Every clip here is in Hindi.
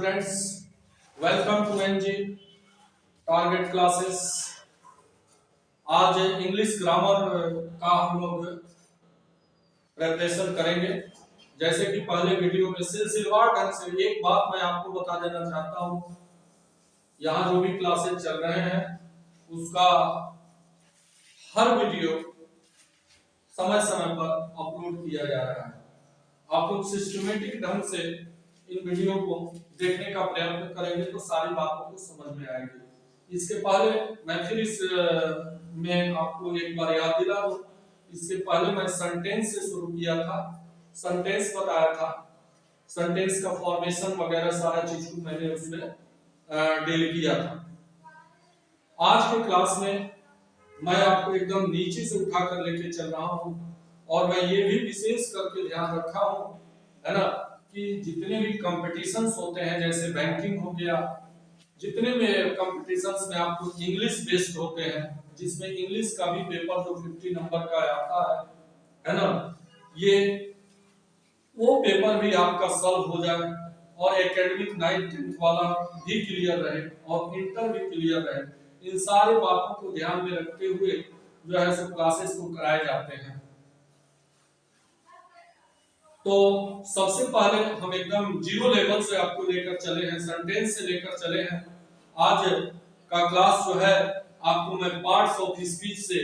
Students, welcome to NG target classes. आज इंग्लिश ग्रामर का हम लोग प्रिपरेशन करेंगे। जैसे कि पहले वीडियो में सिलसिलेवार ढंग से एक बात मैं आपको बता देना चाहता हूँ, यहाँ जो भी क्लासेस चल रहे हैं उसका हर वीडियो समय समय पर अपलोड किया जा रहा है। आप लोग सिस्टमेटिक ढंग से इन वीडियो को देखने का प्रयत्न करेंगे तो सारी बातों को समझ में आएगी। इसके पहले मैं फिर इस में आपको एक बार याद दिला दूं, इसके पहले मैं सेंटेंस से शुरू किया था, सेंटेंस बताया था, सेंटेंस का फॉर्मेशन वगैरह सारा चीज को मैंने उसमें डील किया था। आज के क्लास में मैं आपको एकदम नीचे से उठाकर लेके चल रहा हूँ और मैं ये भी विशेष करके ध्यान रखा हूँ, है ना, कि जितने भी कंपटीशंस होते हैं जैसे बैंकिंग हो गया, जितने में कंपटीशंस में आपको इंग्लिश बेस्ड होते हैं, जिसमें इंग्लिश का भी पेपर जो 50 नंबर का आता है ना, ये वो पेपर भी आपका सॉल्व हो जाए और एकेडमिक 9th 10th वाला भी क्लियर रहे और इंटर भी क्लियर रहे। इन सारे बातों को ध्यान में रखते हुए जो है सो क्लासेस को कराए जाते हैं। तो सबसे पहले हम एकदम जीरो लेवल से आपको लेकर चले हैं, सेंटेंस से लेकर चले हैं। आज का क्लास जो है आपको मैं पार्ट्स ऑफ स्पीच से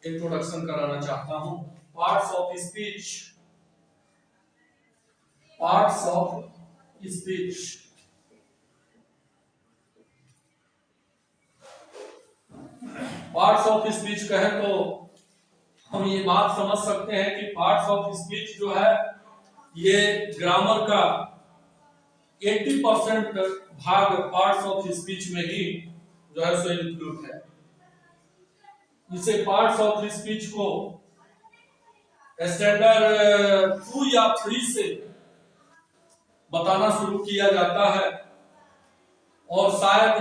इंट्रोडक्शन कराना चाहता हूं। Parts of speech, parts of speech. Parts of speech कहे तो हम ये बात समझ सकते हैं कि पार्ट्स ऑफ स्पीच जो है ये ग्रामर का 80% भाग पार्ट्स ऑफ स्पीच में ही जो है सो इंक्लूड है। इसे पार्ट्स ऑफ स्पीच को स्टैंडर्ड 2 या 3 से बताना शुरू किया जाता है और शायद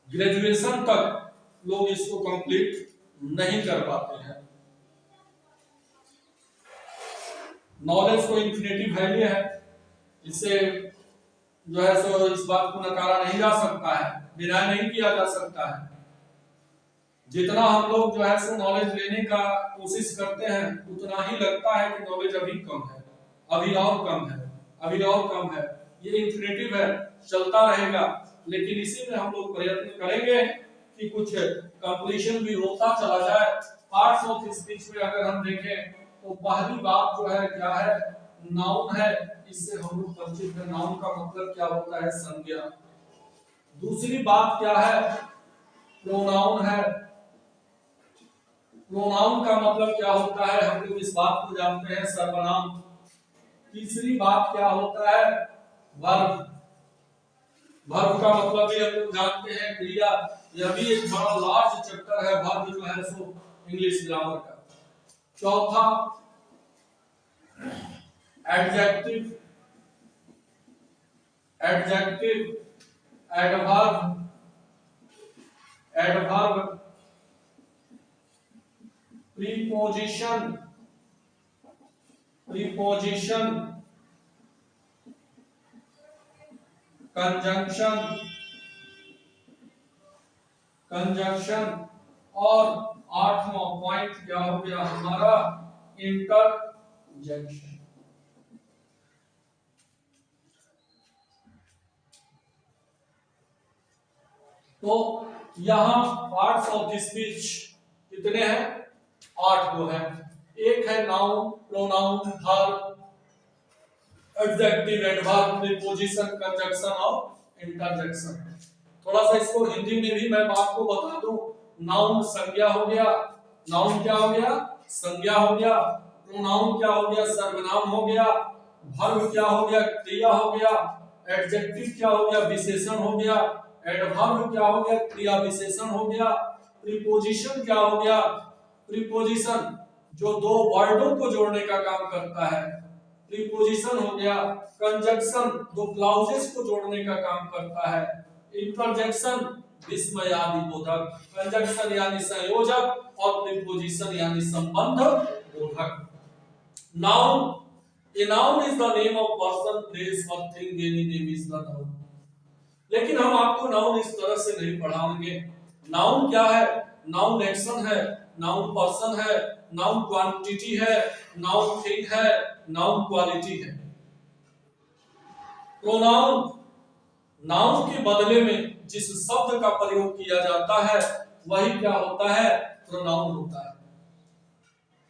ग्रेजुएशन तक लोग इसको कंप्लीट नहीं कर पाते हैं। नॉलेज को इन्फिनिटिव वैल्यू है, इससे जो है सो इस बात को नकारा नहीं जा सकता है, डिनाई नहीं किया जा सकता है। जितना हम लोग जो है सो नॉलेज लेने का कोशिश करते हैं उतना ही लगता है कि नॉलेज अभी कम है, अभी और कम है, अभी और कम है। ये इन्फिनिटिव है, चलता रहेगा, लेकिन इसी में हम लोग प्रयत्न करेंगे कि कुछ कंप्लीशन भी होता चला जाए। पार्ट्स ऑफ स्पीच में अगर हम देखें तो पहली बात जो है क्या है, नाउन है। इससे हम लोग परिचित हैं, नाउन का मतलब क्या होता है, संज्ञा। दूसरी बात क्या है, प्रोनाउन है। प्रोनाउन का मतलब क्या होता है, हम लोग इस बात को जानते हैं, सर्वनाम। तीसरी बात क्या होता है, वर्ब। वर्ब का मतलब भी हम लोग जानते हैं, क्रिया। यह भी एक बड़ा लार्ज चैप्टर है वर्ब जो है सो इंग्लिश ग्रामर का। चौथा adjective, adjective, adverb, adverb, preposition, preposition, conjunction, conjunction और 8वां पॉइंट क्या हो गया हमारा, इंटरजेक्शन। तो यहां पार्ट्स ऑफ स्पीच कितने हैं, 8 गो हैं। एक है noun, pronoun, verb, adjective, adverb, preposition, conjunction और इंटरजेक्शन। थोड़ा सा इसको हिंदी में भी मैं आपको बता दूं। नाउन संज्ञा हो गया, नाउन क्या हो गया, संज्ञा हो गया। प्रोनाउन क्या हो गया, सर्वनाम हो गया। वर्ब क्या हो गया, क्रिया हो गया। एडजेक्टिव क्या हो गया, विशेषण हो गया। एडवर्ब क्या हो गया, क्रिया विशेषण हो गया। प्रीपोजिशन क्या हो गया, प्रीपोजिशन जो दो वर्डों को जोड़ने का काम करता है, प्रीपोजिशन हो गया। कंजंक्शन दो क्लॉजेस को जोड़ने का काम करता है। इंटरजेक्शन विस्मयादि बोधक, कंजंक्शन यानी संयोजक और प्रीपोजिशन यानी संबंध बोधक। Noun A noun is the name of person, place or thing. Any name is the noun. लेकिन हम आपको नाउन इस तरह से नहीं पढ़ाएंगे। नाउन क्या है? नाउन एक्शन है, नाउन पर्सन है, नाउन क्वांटिटी है, नाउन थिंग है, नाउन क्वालिटी है। प्रोनाउन, नाउन के बदले में जिस शब्द का प्रयोग किया जाता है वही क्या होता है? प्रोनाउन होता है।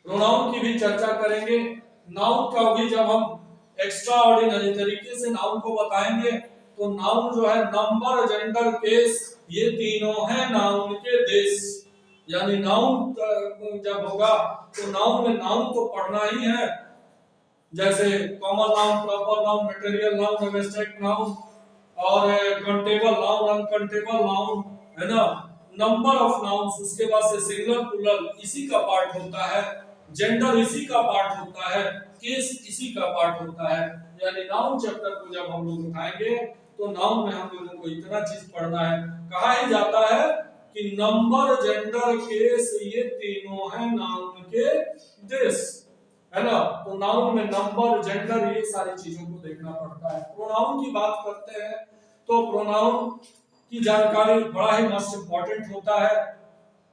प्रोनाउन की भी चर्चा करेंगे। नाउन का भी जब हम एक्स्ट्रा ऑर्डिनरी तरीके से नाउन को बताएंगे तो नाउन जो है नंबर, जेंडर, केस, ये तीनों हैं नाउन के देश। यानी नाउन जब होगा तो नाउन में नाउन तो पढ़ना ही है, जैसे common noun, proper noun, material noun, abstract noun और काउंटेबल नाउन, अनकाउंटेबल नाउन, है ना। नंबर ऑफ नाउन्स, उसके बाद से सिंगुलर, प्लूरल इसी का पार्ट होता है, जेंडर इसी का पार्ट होता है, केस इसी का पार्ट होता है। यानी नाउन चैप्टर को जब हम लोग उठाएंगे तो नाउन में हम लोगों को इतना चीज पढ़ना है। कहा ही जाता है कि नंबर, जेंडर, केस ये तीनों हैं नाउन के देश, है ना। तो नाउन में नंबर, जेंडर ये सारी चीजों को देखना पड़ता है। प्रोनाउन की बात करते हैं तो प्रोनाउन की जानकारी बड़ा ही मोस्ट इंपॉर्टेंट होता है।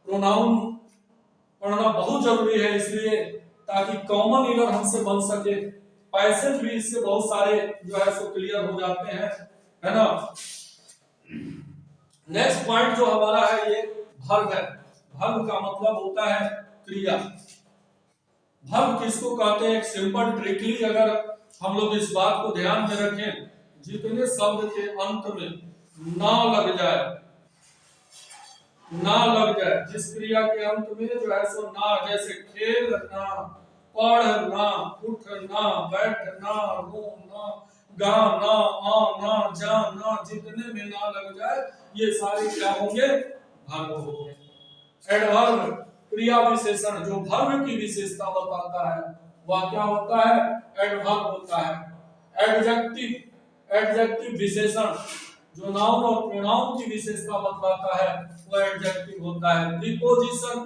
प्रोनाउन पढ़ना बहुत जरूरी है, इसलिए ताकि कॉमन एरर हमसे बन सके। पैसेज भी इससे बहुत सारे जो है सो क्लियर हो जाते हैं, है ना। नेक्स्ट पॉइंट जो हमारा है ये वर्ब है। वर्ब का मतलब होता है क्रिया। वर्ब किसको कहते हैं? एक सिंपल ट्रिकली अगर हम लोग इस बात को ध्यान में रखें, जितने शब्द के अंत में ना लग जाए, ना लग जाए, जिस क्रिया के अंत में जो है सो ना, जैसे खेलना, पढ़ना, उठना, बैठना, रोना, गाना, आना, जाना, जितने में ना लग जाए ये सारे क्या होंगे? वर्ब होंगे। एडवर्ब क्रिया विशेषण जो वर्ब की विशेषता बताता है वह क्या होता है? एडवर्ब होता है। एडजेक्टिव, एडजेक्टिव विशेषण जो नाउन और प्रोनाउन की विशेषता बताता है वह एडजेक्टिव होता है। प्रीपोजिशन,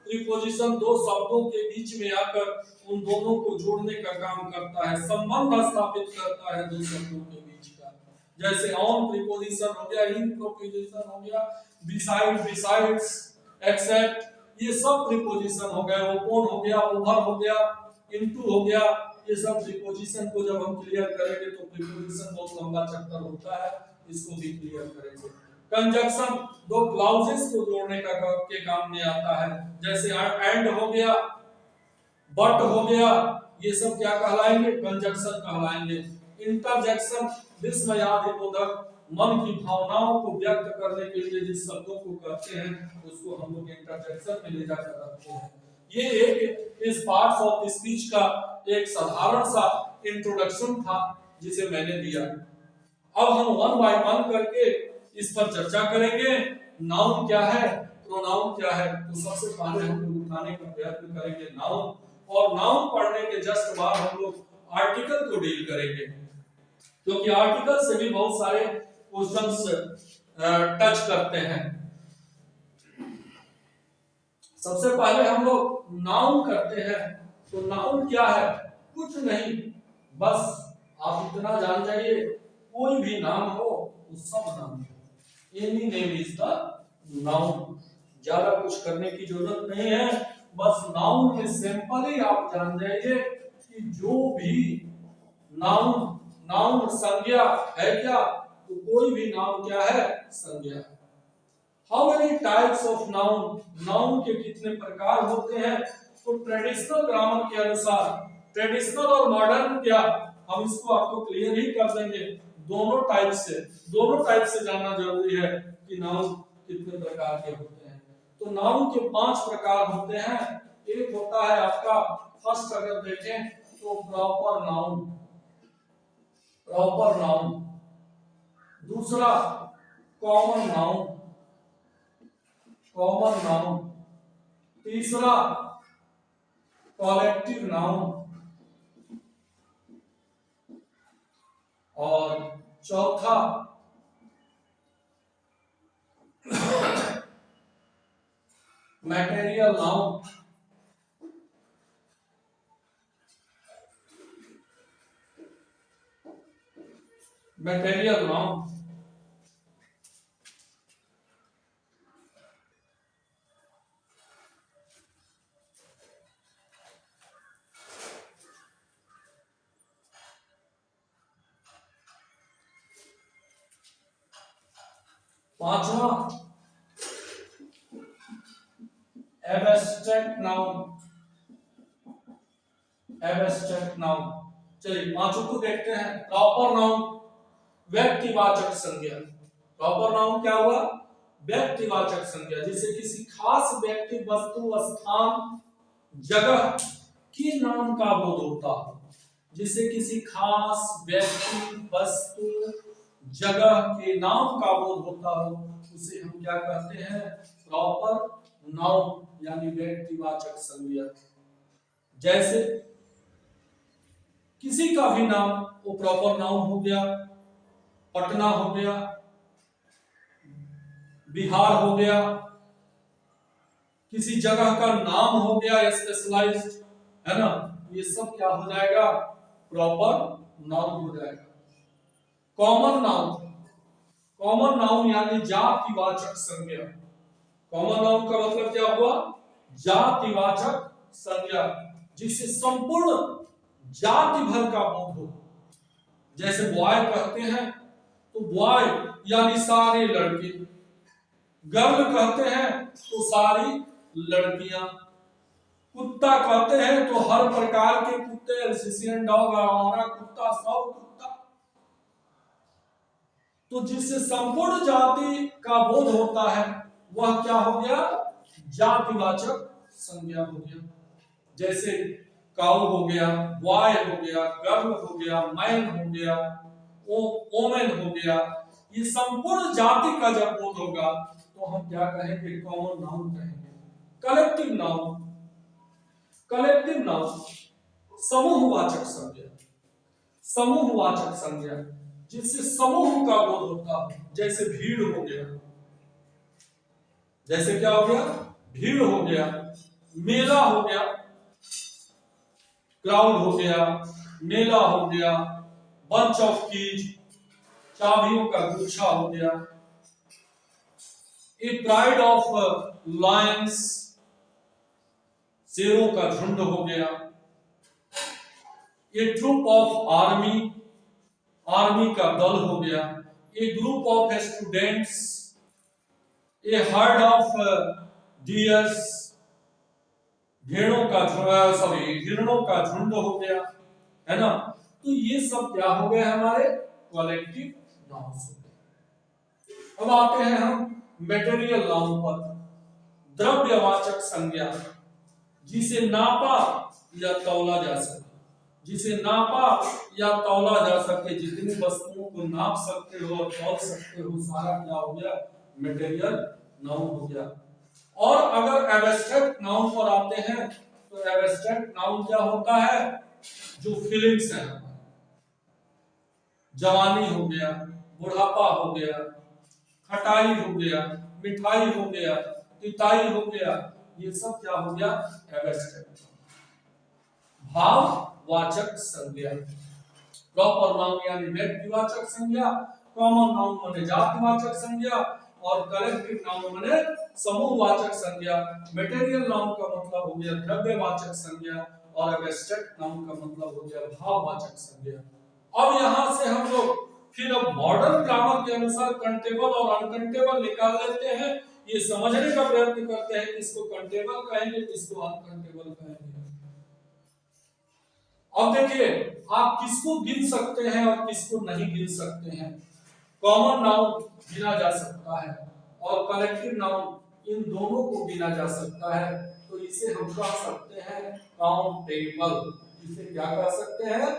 प्रीपोजिशन दो शब्दों के बीच में आकर उन दोनों को जोड़ने का काम करता है, संबंध स्थापित करता है दो शब्दों के बीच का। जैसे ऑन प्रीपोजिशन हो गया, इन प्रीपोजिशन हो गया, बिसाइड, बिसाइड्स, एक्सेप्ट, ये सब प्रीपोजिशन हो गए। ओपन हो गया, ओवर हो गया, इनटू हो गया, ये सब प्रीपोजिशन को जब हम क्लियर करेंगे तो प्रीपोजिशन बहुत लंबा चैप्टर होता है, इसको भी क्लियर करेंगे। कंजक्शन दो क्लॉजेस को जोड़ने का के काम में आता है, जैसे एंड हो गया, बट हो गया, ये सब क्या कहलाएंगे? कंजक्शन कहलाएंगे। इंटरजेक्शन विस्मयादिबोधक, मन की भावनाओं को व्यक्त करने के लिए जिस शब्दों को कहते हैं उसको हम लोग इंटरजेक्शन में ले जाकर रखते हैं। ये एक इस पार्ट्स ऑफ स्पीच का एक साधारण सा इंट्रोडक्शन था जिसे मैंने दिया। अब हम वन बाय वन करके इस पर चर्चा करेंगे। नाउन क्या है, प्रोनाउन क्या है, तो सबसे पहले हम लोग उठाने का प्रयत्न करेंगे नाउन, और नाउन पढ़ने के जस्ट बाद हम लोग आर्टिकल को डील करेंगे, क्योंकि आर्टिकल से भी बहुत सारे क्वेश्चंस टच करते हैं। सबसे पहले हम लोग नाउन करते हैं। तो नाउन क्या है? कुछ नहीं, बस आप इतना जान जाइए, कोई भी नाम हो वो सब नाम है। Any name is the noun. ज्यादा कुछ करने की जरूरत नहीं है, बस नाउन में सिंपली आप जान जाइए कि जो भी नाउन, नाउन संज्ञा है क्या? तो कोई भी नाउन क्या है? संज्ञा। How many types of noun, noun के कितने प्रकार होते हैं? तो ट्रेडिशनल ग्रामर के अनुसार, ट्रेडिशनल और मॉडर्न क्या, हम इसको आपको क्लियर ही कर देंगे। दोनों टाइप से जानना जरूरी है कि नाउन कितने प्रकार के होते हैं। तो नाउन के 5 प्रकार होते हैं। एक होता है आपका, फर्स्ट अगर देखें तो प्रॉपर नाउन, प्रॉपर नाउन। दूसरा कॉमन नाउन, कॉमन नाउन। तीसरा कलेक्टिव नाउन, और चौथा मटेरियल नाउन। Material noun. पांचवा एब्स्ट्रैक्ट नाउन। एब्स्ट्रैक्ट नाउन, चलिए पांचों को देखते हैं। प्रॉपर नाउन व्यक्तिवाचक संज्ञा। प्रॉपर नाउन क्या हुआ? व्यक्तिवाचक संज्ञा, जिसे किसी खास व्यक्ति, वस्तु, स्थान, जगह के नाम का बोध होता हो। जिसे किसी खास व्यक्ति, वस्तु, जगह के नाम का बोध होता हो, उसे हम क्या कहते हैं? प्रॉपर नाउन यानी व्यक्तिवाचक संज्ञा। जैसे किसी का भी नाम वो प्रॉपर नाउन हो गया। पटना हो गया, बिहार हो गया, किसी जगह का नाम हो गया स्पेशलाइज्ड, है ना, ये सब क्या हो जाएगा? प्रॉपर नाउन हो जाएगा। कॉमन नाउन, कॉमन नाउन यानी जातिवाचक संज्ञा। कॉमन नाउन का मतलब क्या हुआ? जातिवाचक संज्ञा, जिसे संपूर्ण जाति भर का बोध हो। जैसे बॉय कहते हैं तो बॉय यानी सारे लड़के, गर्ल कहते हैं तो सारी लड़कियां, कुत्ता कहते हैं तो हर प्रकार के कुत्ते, अल्सेशियन डॉग, आवारा कुत्ता, सब कुत्ता। तो जिससे संपूर्ण जाति का बोध होता है वह क्या हो गया? जातिवाचक संज्ञा हो गया। जैसे काऊ हो गया, बॉय हो गया, गर्ल हो गया, मैन हो गया, वोमेन हो गया। ये संपूर्ण जाति का जब बोध होगा तो हम क्या कहेंगे? कॉमन नाउन कहेंगे। कलेक्टिव नाउन, कलेक्टिव नाउन समूहवाचक संज्ञा। समूहवाचक संज्ञा, जिससे समूह का बोध होता है। जैसे भीड़ हो गया, जैसे क्या हो गया? भीड़ हो गया, मेला हो गया, क्राउड हो गया, मेला हो गया, बंच ऑफ कीज, चाबियों का गुच्छा हो गया, ए प्राइड ऑफ लायंस, शेरों का झुंड हो गया, a troop of army, army का दल हो गया, a group of students, a herd of deers, भेड़ों का हिरणों का झुंड हो गया, है ना। तो ये सब क्या हो गए? हमारे कलेक्टिव नाउन्स हो गए। अब आते हैं हम मटेरियल नाउन पर। द्रव्यवाचक संज्ञा, जिसे नापा या तौला जा सके, जिसे नापा या तौला जा सके, जितनी वस्तुओं को नाप सकते हो और तौल सकते हो, सारा क्या हो गया? मटेरियल नाउन हो गया। और अगर एब्स्ट्रैक्ट नाउन पर आते हैं तो एब्स्ट्रैक्ट नाउन क्या होता है? जो फीलिंग्स है, जवानी हो गया, बुढ़ापा हो गया, खटाई हो गया, मिठाई हो गया, तिताई हो गया, ये सब क्या हो गया? एब्स्ट्रैक्ट। भाववाचक संज्ञा, प्रॉपर नाउन यानी व्यक्तिवाचक संज्ञा, कॉमन नाउन माने जातिवाचक संज्ञा, और कलेक्टिव नाउन माने समूहवाचक संज्ञा। मटेरियल नाउन का मतलब हो गया द्रव्यवाचक संज्ञा, और एब्स्ट्रैक्ट नाउन का मतलब हो गया भाववाचक संज्ञा। अब यहां से हम लोग फिर अब मॉडर्न ग्रामर के अनुसार कंटेबल और अनकंटेबल निकाल लेते हैं। ये समझने का प्रयत्न करते हैं कि इसको कंटेबल कहेंगे, किसको अनकंटेबल कहेंगे। अब देखिए, आप किसको गिन सकते हैं और किसको नहीं गिन सकते हैं। कॉमन नाउन गिना जा सकता है और कलेक्टिव नाउन, इन दोनों को गिना जा सकता है। तो इसे हम कह सकते हैं काउंटेबल। इसे क्या कह सकते हैं?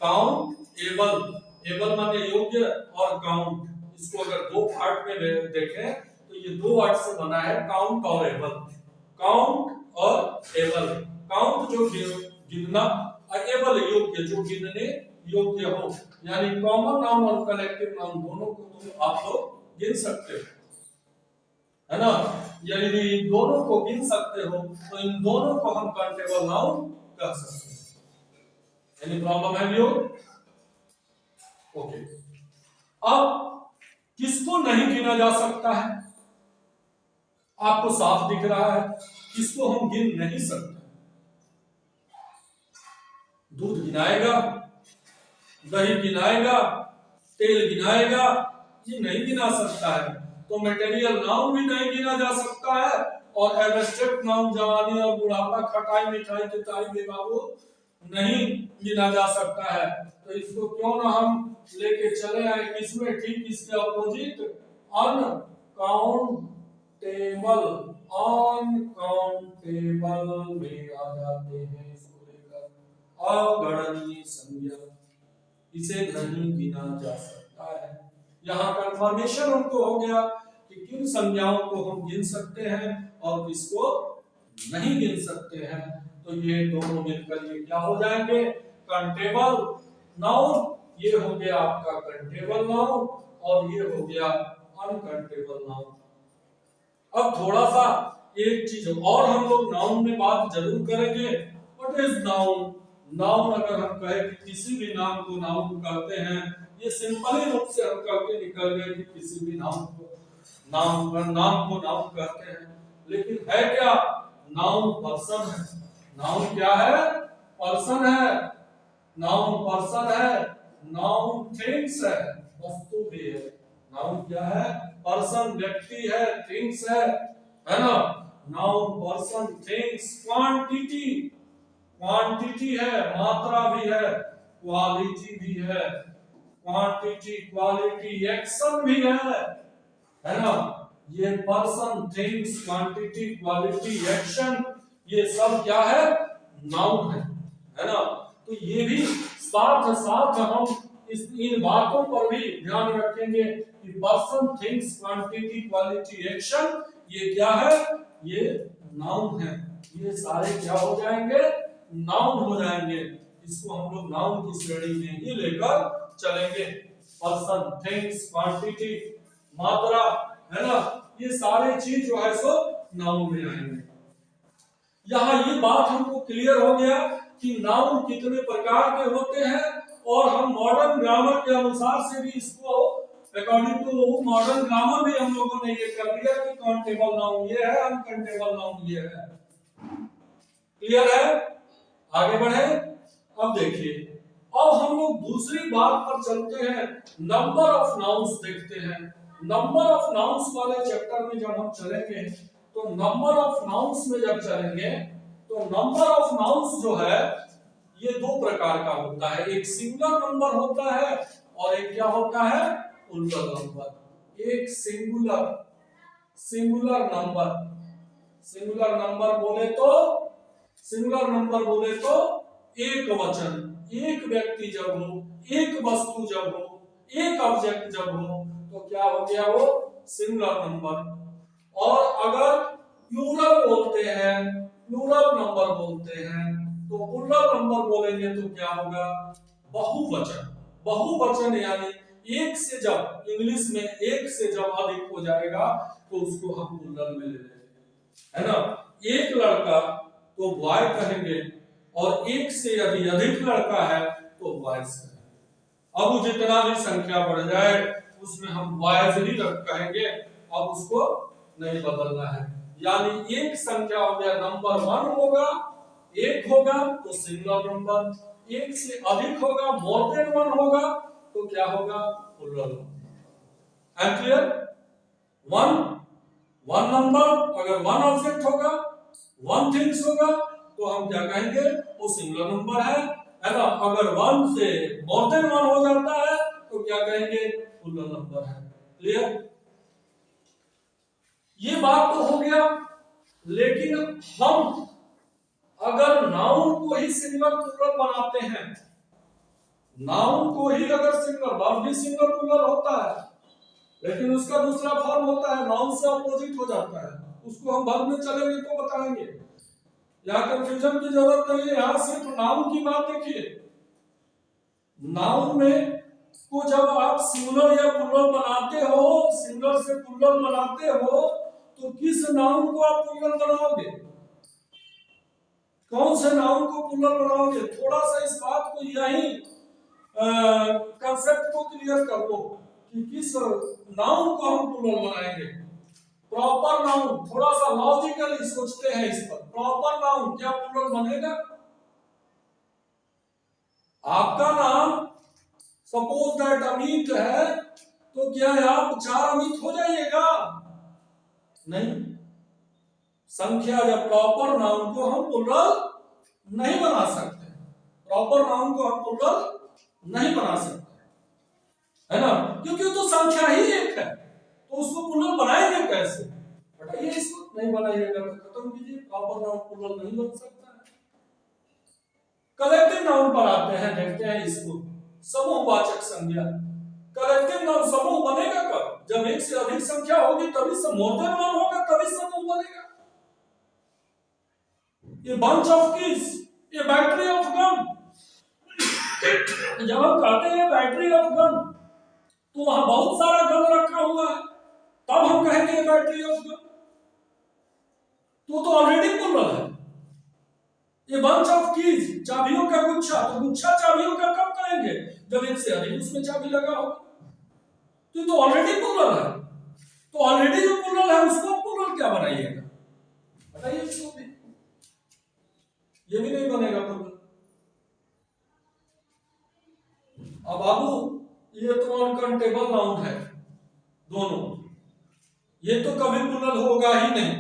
काउंटेबल। एबल माने योग्य और काउंट। इसको अगर दो पार्ट में देखें तो ये दो वर्ड से बना है, काउंट और एबल। काउंट और एबल। काउंट जो गिनना, और एबल योग्य, जो गिनने योग्य हो। यानी कॉमन नाउन और कलेक्टिव नाउन दोनों को तुम आप लोग गिन सकते हो, है ना। यदि इन दोनों को गिन सकते हो तो इन दोनों को हम काउंटेबल नाउन कह सकते हैं। एनी प्रॉब्लम है व्यू? ओके। अब किसको नहीं गिना जा सकता है? आपको साफ दिख रहा है किसको हम गिन नहीं सकते। दूध गिनाएगा, दही गिनाएगा, तेल गिनाएगा, ये नहीं गिना सकता है। तो मटेरियल नाउन भी नहीं गिना जा सकता है और एब्स्ट्रैक्ट नाउन जवानी और बुढ़ापा, खटाई मिठाई किताई बेबाबू नहीं गिना जा सकता है। तो इसको क्यों ना हम लेके चले आए किसमें, ठीक इसके अपोजिट, अनकाउंटेबल, अनकाउंटेबल में आ जाते हैं इसको लेकर, अगणनीय संज्ञा, इसे नहीं गिना जा सकता है। यहाँ कंफर्मेशन हमको हो गया कि किन संज्ञाओं को हम गिन सकते हैं और किसको नहीं गिन सकते हैं। तो ये दोनों मिलकर ये क्या हो जाएंगे, काउंटेबल नाउन। ये हो गया आपका काउंटेबल नाउन और ये हो गया अनकाउंटेबल नाउन। अब थोड़ा सा एक चीज और हम लोग नाउन में बात जरूर करेंगे। What is noun? नाउन अगर हम कहें कि किसी भी नाम को नाउन कहते हैं, ये सिंपल रूप से हम करके निकल गए कि किसी भी नाम को नाम कहते हैं, लेकिन है क्या? नाउन पर्सन है। नाउन क्या है? पर्सन है। नाउन पर्सन है, नाउन थिंग्स है, वस्तु भी है। नाउन क्या है? पर्सन, व्यक्ति है, थिंग्स है ना? Noun person things, quantity, quantity है, मात्रा भी है, क्वालिटी भी है। क्वांटिटी, क्वालिटी, एक्शन भी है ना? ये person, things, quantity, quality, action, ये सब क्या है? नाउन है ना? तो ये भी साथ साथ हम इन बातों पर भी ध्यान रखेंगे कि person, things, quantity, quality, action, ये क्या है? ये नाउन है। ये सारे क्या हो जाएंगे? नाउन हो जाएंगे। इसको हम लोग नाउन की श्रेणी में ही लेकर चलेंगे। पर्सन, थिंग्स, क्वांटिटी, मात्रा, है ना? ये सारे चीज जो है सो नाउन में आएंगे। यहाँ ये बात हमको क्लियर हो गया कि नाउन कितने प्रकार के होते हैं और हम मॉडर्न ग्रामर के अनुसार से भी इसको अकॉर्डिंग टू मॉडर्न ग्रामर भी हम लोगों ने ये कर दिया कि काउंटेबल नाउन ये है, अनकाउंटेबल नाउन ये है। क्लियर है? आगे बढ़े। अब देखिए, अब हम लोग दूसरी बात पर चलते हैं, नंबर ऑफ नाउन्स देखते हैं। नंबर ऑफ नाउन्स वाले चैप्टर में जब हम चलेंगे तो नंबर ऑफ नाउन्स में जब चलेंगे तो नंबर ऑफ नाउन्स जो है ये दो प्रकार का होता है। एक सिंगुलर नंबर होता है और एक क्या होता है? Plural number. एक सिंगुलर नंबर बोले तो एक वचन, एक व्यक्ति जब हो, एक वस्तु जब हो, एक ऑब्जेक्ट जब हो तो क्या हो गया? वो सिंगुलर नंबर। और अगर प्लूरल बोलते हैं, प्लूरल नंबर बोलते हैं, तो प्लूरल नंबर बोलेंगे तो क्या होगा? बहुवचन। बहुवचन यानी एक से जब, इंग्लिश में एक से जब अधिक हो जाएगा तो उसको हम प्लूरल में ले लेंगे, है ना? एक लड़का तो बॉय कहेंगे और एक से यदि अधिक लड़का है तो बॉयज कहेंगे। अब जितना भी संख्या बढ़ जाए उसमें हम बॉयज ही कहेंगे, अब उसको नहीं बदलना है। यानी एक संख्या हो गया नंबर 1 होगा, एक होगा तो सिंगुलर नंबर, एक से अधिक होगा, मोर देन 1 होगा तो क्या होगा? Plural number. Clear? One number अगर 1 ऑब्जेक्ट होगा, 1 थिंग्स होगा तो हम क्या कहेंगे? वो सिंगुलर नंबर है ना? अगर 1 से मोर देन 1 हो जाता है तो क्या कहेंगे? प्लूरल नंबर है। क्लियर? ये बात तो हो गया, लेकिन हम अगर नाउन को ही सिंगुलर प्लूरल बनाते हैं, नाउन को ही अगर सिंगुलर, वर्ब भी सिंगुलर प्लूरल होता है लेकिन उसका दूसरा फॉर्म होता है, नाउन से अपोजिट हो जाता है, उसको हम बाद में चलेंगे तो बताएंगे। यहाँ कंफ्यूजन की जरूरत नहीं है, यहाँ सिर्फ नाउन की बात देखिए। नाउन में को जब आप सिंगुलर या प्लूरल बनाते हो, सिंगुलर से प्लूरल बनाते हो तो किस नाउन को आप प्लूरल बनाओगे? कौन से नाउन को प्लूरल बनाओगे? थोड़ा सा इस बात को, यही कंसेप्ट को क्लियर कर लो कि किस नाउन को हम प्लूरल बनाएंगे। प्रॉपर नाउन, थोड़ा सा लॉजिकली सोचते हैं इस पर। प्रॉपर नाउन क्या प्लूरल बनेगा? आपका नाम सपोज दैट अमित है, तो क्या आप 4 अमित हो जाइएगा? नहीं। संख्या या प्रॉपर नाउन को हम प्लूरल नहीं बना सकते। प्रॉपर नाउन को हम प्लूरल नहीं बना सकते, है ना, क्योंकि तो संख्या ही एक है, तो उसको प्लूरल बनाएंगे कैसे? बताइए इसको। नहीं बनाइएगा तो खत्म कीजिए, प्रॉपर नाउन प्लूरल नहीं बन सकता है। कलेक्टिव नाउन पर आते हैं, देखते हैं इसको। समूहवाचक संज्ञा। कलेक्टिव नाउन समूह बनेगा कब? जब एक से अधिक संख्या होगी तभी मोर देन वन होगा, तभी समूह बनेगा। ये बंच ऑफ कीज, ये बैटरी ऑफ गन। जब हम कहते हैं बैटरी ऑफ गन, तो वहां बहुत सारा गन रखा हुआ है, तब हम कहेंगे बैटरी ऑफ गन, तो ऑलरेडी प्लूरल है। ये बंच ऑफ कीज, चाबियों का गुच्छा, तो गुच्छा चाबियों का कब कहेंगे? जब एक से अधिक उसमें चाबी लगा हो, तो ऑलरेडी प्लूरल है। तो ऑलरेडी जो प्लूरल है उसको प्लूरल क्या बनाइएगा? बताइए इसको भी। ये भी नहीं बनेगा प्लूरल। अब बाबू ये तो अनकाउंटेबल नाउन है दोनों, ये तो कभी प्लूरल होगा ही नहीं।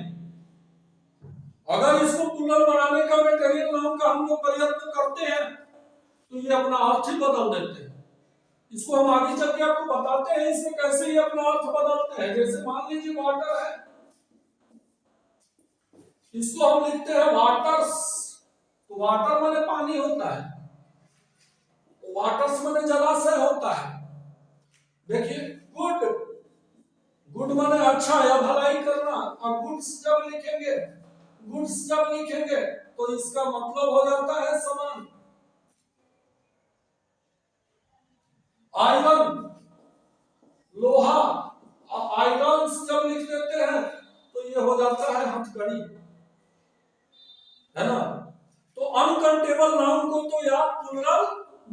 अगर इसको प्लूरल बनाने का मटेरियल नाउन का हम लोग प्रयत्न करते हैं तो ये अपना अर्थ ही बदल देते हैं। इसको हम आगे चल के आपको बताते हैं इसमें कैसे ये अपना अर्थ बदलते हैं। जैसे मान लीजिए वाटर है, इसको हम लिखते हैं वाटर्स, तो वाटर माने पानी होता है, तो वाटर्स माने जलाशय होता है। देखिए गुड, गुड माने अच्छा या भलाई करना, और गुड्स जब लिखेंगे, गुड्स जब लिखेंगे तो इसका मतलब हो जाता है सामान। आयरन लोहा, आयरन्स जब लिख देते हैं तो ये हो जाता है हथकड़ी, है ना। तो अनकाउंटेबल नाउन को तो या प्लूरल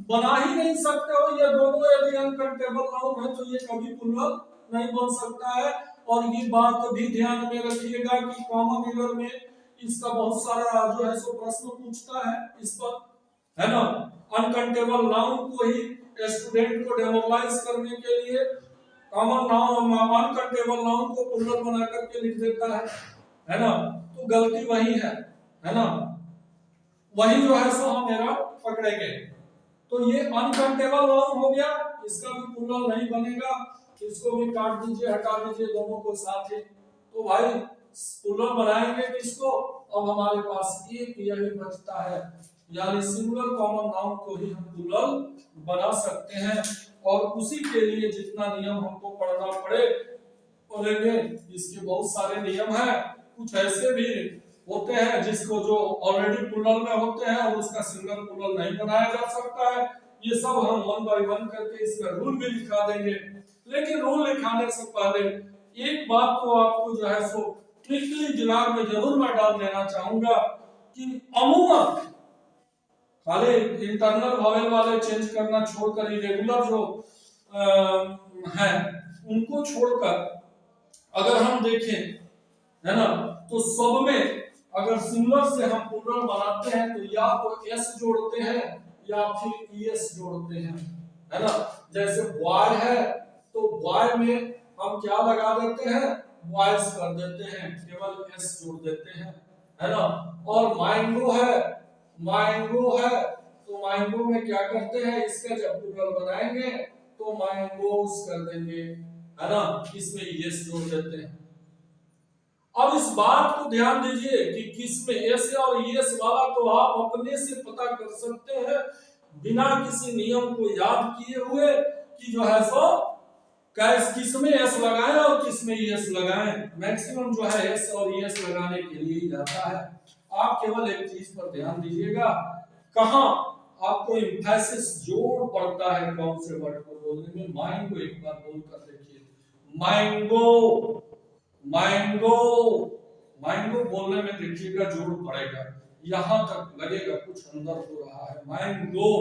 बना ही नहीं सकते हो, ये दोनों यदि अनकाउंटेबल नाउन है तो ये कभी प्लूरल नहीं बन सकता है। और ये बात भी ध्यान में रखिएगा कि कॉमन एरर में इसका बहुत सारा जो है सो प्रश्न पूछता है इस पर, है ना। अनकाउंटेबल नाउन को ही स्टूडेंट को डेमोरलाइज करने के लिए कॉमन नाउन अनकाउंटेबल नाउन को प्लूरल बना करके लिख देता है ना। तो गलती वही है ना, वही जो है सो हम मेरा पकड़ेंगे। तो ये अनकाउंटेबल नाउन हो गया, इसका भी प्लूरल नहीं बनेगा, इसको भी काट दीजिए, हटा दीजिए दोनों को साथ ही। तो भाई प्लूरल बनाएंगे किसको? अब हमारे पास एक यही बचता है, यानी सिंगुलर कॉमन नाउन को ही हम प्लूरल बना सकते हैं। और उसी के लिए जितना नियम हमको पढ़ना पड़ेंगे, इसके बहुत सारे नियम हैं। कुछ ऐसे भी होते हैं जिसको जो ऑलरेडी प्लूरल में होते हैं और उसका सिंगल प्लूरल नहीं बनाया जा सकता है। ये सब हम 1 बाय 1 करके इसका रूल भी लिखा देंगे। लेकिन रूल लिखाने से पहले एक बात को आपको जो है सो क्लिकली दिमाग में जरूर मैं डाल देना चाहूंगा कि अमूमन खाली इंटरनल वॉवेल वाले चेंज करना छोड़कर इरेगुलर जो है उनको छोड़कर अगर हम देखें, है ना, तो सब में अगर सिंगुलर से हम प्लूरल बनाते हैं तो या तो एस जोड़ते हैं या फिर ईएस जोड़ते हैं, है ना। जैसे बॉय है तो बॉय में हम क्या लगा देते हैं? बॉयज कर देते हैं, केवल एस जोड़ देते हैं, है ना। और मैंगो है, मैंगो है तो मैंगो में क्या करते हैं? इसका जब प्लूरल बनाएंगे तो मैंगोस कर देंगे, है ना, इसमें यस जोड़ देते हैं। अब इस बात को ध्यान दीजिए कि किसमें एस और यस वाला तो आप अपने से पता कर सकते हैं बिना किसी नियम को याद किए हुए कि जो है सो किसमें एस लगाएं और किसमें यस लगाएं। मैक्सिमम जो है एस और यस लगाने के लिए ही जाता है। आप केवल एक चीज पर ध्यान दीजिएगा, कहां आपको एम्फेसिस जोड़ पड़ता है कौन से वर्ड को बोलने में। मैंगो एक बार बोल कर देखिए, मैंगो, मैंगो, मैंगो बोलने में देखिएगा जोड़ पड़ेगा, यहां तक लगेगा कुछ अंदर हो रहा है मैंगो।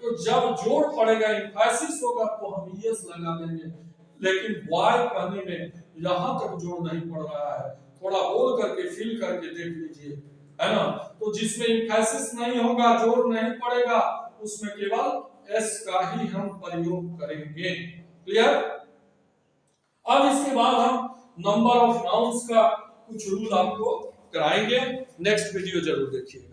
तो जब जोड़ पड़ेगा एम्फेसिस होगा तो हम यस लगा देंगे, लेकिन वाई कहने में यहां तक जोर नहीं पड़ रहा है। थोड़ा बोल करके फील करके देख लीजिए, है ना। तो जिसमें एम्फेसिस नहीं होगा, जोर नहीं पड़ेगा, उसमें केवल एस का ही हम प्रयोग करेंगे। क्लियर। अब इसके बाद हम नंबर ऑफ नाउन्स का कुछ रूल आपको कराएंगे। नेक्स्ट वीडियो जरूर देखिए।